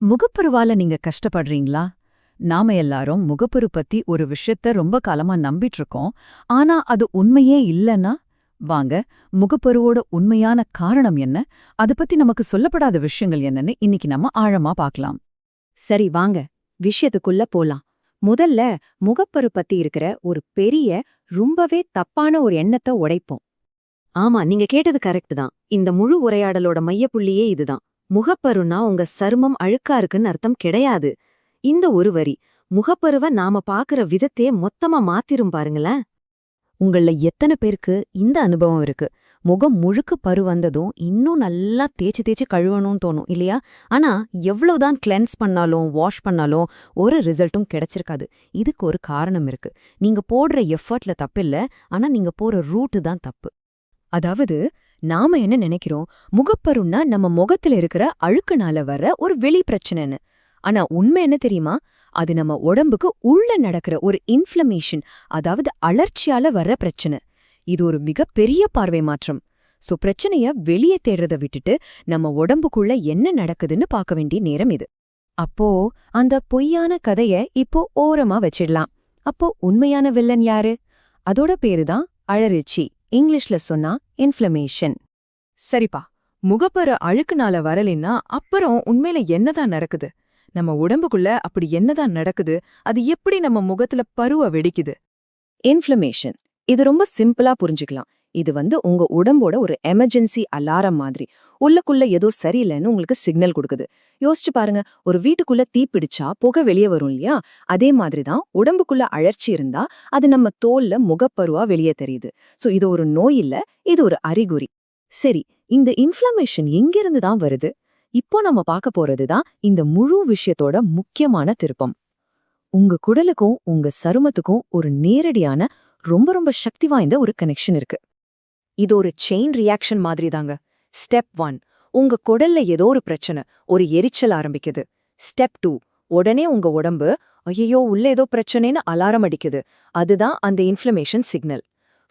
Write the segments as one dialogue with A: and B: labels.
A: முகப்பருவால நீங்க கஷ்டப்படுறீங்களா? நாம எல்லாரும் முகப்பரு பத்தி ஒரு விஷயத்த ரொம்ப காலமா நம்பிட்டு இருக்கோம். ஆனா அது உண்மையே இல்லன்னா? வாங்க, முகப்பருவோட உண்மையான காரணம் என்ன? அத பத்தி நமக்கு சொல்லப்படாத விஷயங்கள் என்னன்னு இன்னைக்கு நம்ம ஆழமா பார்க்கலாம்.
B: சரி வாங்க விஷயத்துக்குள்ள போலாம். முதல்ல முகப்பரு பத்தி இருக்கிற ஒரு பெரிய ரொம்பவே தப்பான ஒரு எண்ணத்தை உடைப்போம். ஆமா, நீங்க கேட்டது கரெக்ட் தான். இந்த முழு உரையாடலோட மையப்புள்ளியே இதுதான். முகப்பருனா உங்க சருமம் அழுக்கா இருக்குன்னு அர்த்தம் கிடையாது. இந்த ஒரு வரி முகப்பருவ நாம பாக்குற விதத்தையே மொத்தமா மாத்திரும் பாருங்களேன். உங்கள எத்தனை பேருக்கு இந்த அனுபவம் இருக்கு? முகம் முழுக்க பரு வந்ததும் இன்னும் நல்லா தேய்ச்சி தேய்ச்சி கழுவணும்னு தோணும் இல்லையா? ஆனா எவ்வளவுதான் கிளென்ஸ் பண்ணாலும் வாஷ் பண்ணாலும் ஒரு ரிசல்ட்டும் கிடைச்சிருக்காது. இதுக்கு ஒரு காரணம் இருக்கு. நீங்க போடுற எஃபர்ட்ல தப்பில்ல, ஆனா நீங்க போற ரூட்டு தான் தப்பு. அதாவது நாம என்ன நினைக்கிறோம், முகப்பருன்னா நம்ம முகத்துல இருக்கிற அழுக்குனால வர ஒரு வெளி பிரச்சனைன்னு. ஆனா உண்மை என்ன தெரியுமா? அது நம்ம உடம்புக்கு உள்ள நடக்கிற ஒரு இன்ஃப்ளமேஷன், அதாவது அலர்ச்சியால வர்ற பிரச்சனை. இது ஒரு மிகப்பெரிய பார்வை மாற்றம். சோ பிரச்சனைய வெளியே தேடுறத விட்டுட்டு நம்ம உடம்புக்குள்ள என்ன நடக்குதுன்னு பார்க்க வேண்டிய நேரம் இது. அப்போ அந்த பொய்யான கதைய இப்போ ஓரமா வச்சிடலாம். அப்போ உண்மையான வில்லன் யாரு? அதோட பேருதான் அழற்சி. இங்கிலீஷ்ல சொன்னா இன்ஃப்ளமேஷன்.
C: சரிப்பா, முகப்பரு அழுக்குனால வரலின்னா அப்புறம் உண்மையில என்னதான் நடக்குது? நம்ம உடம்புக்குள்ள அப்படி என்னதான் நடக்குது? அது எப்படி நம்ம முகத்துல பருவ வெடிக்குது?
B: இன்ஃப்ளமேஷன் இது ரொம்ப சிம்பிளா புரிஞ்சுக்கலாம். இது உங்க உடம்போட ஒரு எமர்ஜென்சி அலாரம் மாதிரி. உள்ளுக்குள்ள ஏதோ சரியில்லைன்னு உங்களுக்கு சிக்னல் கொடுக்குது. யோசிச்சு பாருங்க, ஒரு வீட்டுக்குள்ள தீ பிடிச்சா புகை வெளியே வரும் இல்லையா? அதே மாதிரிதான் உடம்புக்குள்ள அழற்சி இருந்தா அது நம்ம தோல்ல முகப்பருவா வெளியே தெரியுது. சோ இது ஒரு நோய் இல்ல, இது ஒரு அறிகுறி. சரி, இந்த இன்ஃப்ளமேஷன் எங்கிருந்து தான் வருது? இப்போ நம்ம பார்க்க போறதுதான் இந்த முழு விஷயத்தோட முக்கியமான திருப்பம். உங்க குடலுக்கும் உங்க சருமத்துக்கும் ஒரு நேரடியான ரொம்ப ரொம்ப சக்தி வாய்ந்த ஒரு கனெக்ஷன் இருக்கு. இது ஒரு செயின் ரியாக்ஷன் மாதிரி தாங்க. ஸ்டெப் 1, உங்க குடல்ல ஏதோ ஒரு பிரச்சனை, ஒரு எரிச்சல் ஆரம்பிக்குது. ஸ்டெப் 2, உடனே உங்க உடம்பு ஐயோ உள்ள ஏதோ பிரச்சனைன்னு அலாரம் அடிக்குது. அதுதான் அந்த இன்ஃப்ளமேஷன் சிக்னல்.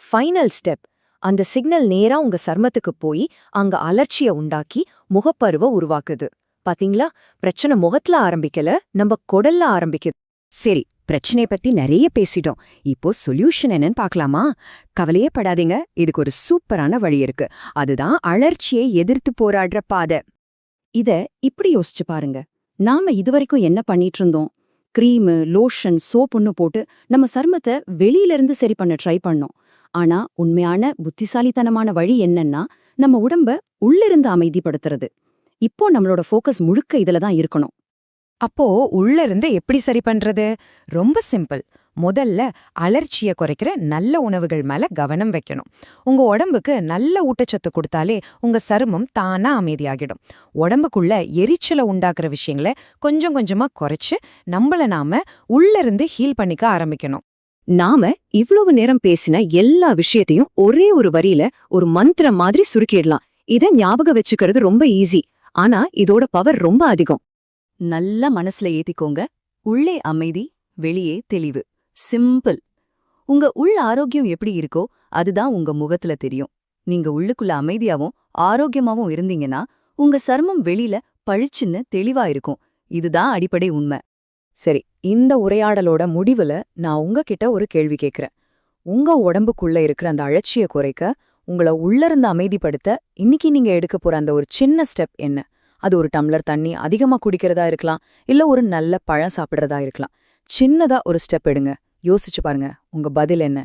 B: ஃபைனல் ஸ்டெப், அந்த சிக்னல் நேரா உங்க சர்மத்துக்கு போய் அங்க அலர்ச்சிய உண்டாக்கி முகப்பருவ உருவாக்குது. பாத்தீங்களா, பிரச்சனை முகத்துல ஆரம்பிக்கல, நம்ம குடல்ல ஆரம்பிக்குது. சரி, பிரச்சனைய பத்தி நிறைய பேசிட்டோம். இப்போ சொல்யூஷன் என்னன்னு பார்க்கலாமா? கவலையே படாதீங்க, இதுக்கு ஒரு சூப்பரான வழி இருக்கு. அதுதான் அழற்சியை எதிர்த்து போராடுற பாதை. இத இப்படி யோசிச்சு பாருங்க. நாம இதுவரைக்கும் என்ன பண்ணிட்டு இருந்தோம்? கிரீமு, லோஷன், சோப்புன்னு போட்டு நம்ம சருமத்தை வெளியிலிருந்து சரி பண்ண ட்ரை பண்ணோம். ஆனா உண்மையான புத்திசாலித்தனமான வழி என்னன்னா, நம்ம உடம்ப உள்ளிருந்து அமைதிப்படுத்துறது. இப்போ நம்மளோட ஃபோக்கஸ் முழுக்க இதுல தான் இருக்கணும்.
D: அப்போ உள்ள இருந்து எப்படி சரி பண்றது? ரொம்ப சிம்பிள். முதல்ல அலர்ச்சிய குறைக்கிற நல்ல உணவுகள் மேல கவனம் வைக்கணும். உங்க உடம்புக்கு நல்ல ஊட்டச்சத்து கொடுத்தாலே உங்க சருமம் தானா அமைதியாகிடும். உடம்புக்குள்ள எரிச்சலை உண்டாக்குற விஷயங்களை கொஞ்சம் கொஞ்சமா குறைச்சு நம்மள நாம உள்ள இருந்து ஹீல் பண்ணிக்க ஆரம்பிக்கணும்.
B: நாம இவ்வளவு நேரம் பேசின எல்லா விஷயத்தையும் ஒரே ஒரு வரியில ஒரு மந்திரம் மாதிரி சுருக்கிடலாம். இத ஞாபகம் வச்சுக்கிறது ரொம்ப ஈஸி. ஆனா இதோட பவர் ரொம்ப அதிகம். நல்லா மனசுல ஏத்திக்கோங்க. உள்ளே அமைதி, வெளியே தெளிவு. சிம்பிள். உங்க உள் ஆரோக்கியம் எப்படி இருக்கோ அதுதான் உங்க முகத்துல தெரியும். நீங்க உள்ளுக்குள்ள அமைதியாவும் ஆரோக்கியமாவும் இருந்தீங்கன்னா உங்க சருமம் வெளியில பளிச்சுன்னு தெளிவா இருக்கும். இதுதான் அடிப்படை உண்மை. சரி, இந்த உரையாடலோட முடிவுல நான் உங்ககிட்ட ஒரு கேள்வி கேட்கிறேன். உங்க உடம்புக்குள்ள இருக்கிற அந்த அழற்சியை குறைக்க, உங்கள உள்ளிருந்து அமைதிப்படுத்த இன்னைக்கு நீங்க எடுக்க போற அந்த ஒரு சின்ன ஸ்டெப் என்ன? அது ஒரு டம்ளர் தண்ணி அதிகமா குடிக்கிறதா இருக்கலாம், இல்ல ஒரு நல்ல பழம் சாப்பிடுறதா இருக்கலாம். சின்னதா ஒரு ஸ்டெப் எடுங்க. யோசிச்சு பாருங்க, உங்க பதில் என்ன?